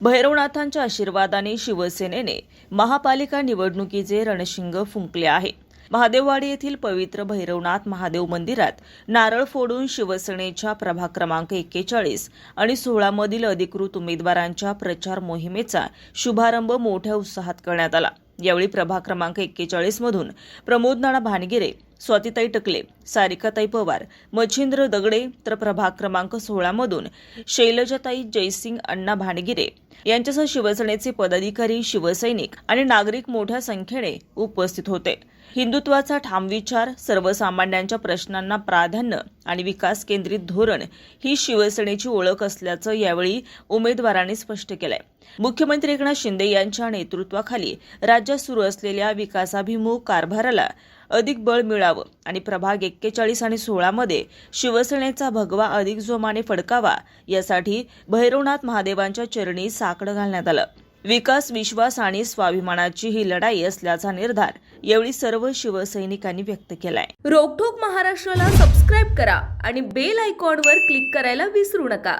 भैरवनाथांच्या आशीर्वादाने शिवसेनेने महापालिका निवडणुकीचे रणशिंग फुंकले आहे। महादेववाडी येथील पवित्र भैरवनाथ महादेव मंदिरात नारळ फोडून शिवसेनेच्या प्रभाग क्रमांक 41 आणि 16 मधील अधिकृत उमेदवारांच्या प्रचार मोहिमेचा शुभारंभ मोठ्या उत्साहात करण्यात आला। यावेळी प्रभाग क्रमांक 41 मधून प्रमोद नाना भानगिरे, स्वातीताई टकले, सारिकाताई पवार, मच्छिंद्र दगडे तर प्रभाग क्रमांक 16 मधून शैलजाताई जयसिंग अण्णा भानगिरे यांच्यासह शिवसेनेचे पदाधिकारी, शिवसैनिक आणि नागरिक मोठ्या संख्येने उपस्थित होते। हिंदुत्वाचा ठाम विचार, सर्वसामान्यांच्या प्रश्नांना प्राधान्य आणि विकास केंद्रित धोरण ही शिवसेनेची ओळख असल्याचं यावेळी उमेदवारांनी स्पष्ट केलंय। मुख्यमंत्री एकनाथ शिंदे यांच्या नेतृत्वाखाली राज्यात सुरू असलेल्या विकासाभिमुख कारभाराला अधिक बळ मिळावं आणि प्रभाग 41 आणि 16 मध्ये शिवसेनेचा भगवा अधिक जोमाने फडकावा यासाठी भैरवनाथ महादेवांच्या चरणी साकडं घालण्यात आलं। विकास, विश्वास आणि स्वाभिमानाची ही लढाई असल्याचा निर्धार यावेळी सर्व शिवसैनिकांनी व्यक्त केलाय। रोकठोक महाराष्ट्राला सबस्क्राईब करा आणि बेल आयकॉनवर क्लिक करायला विसरू नका।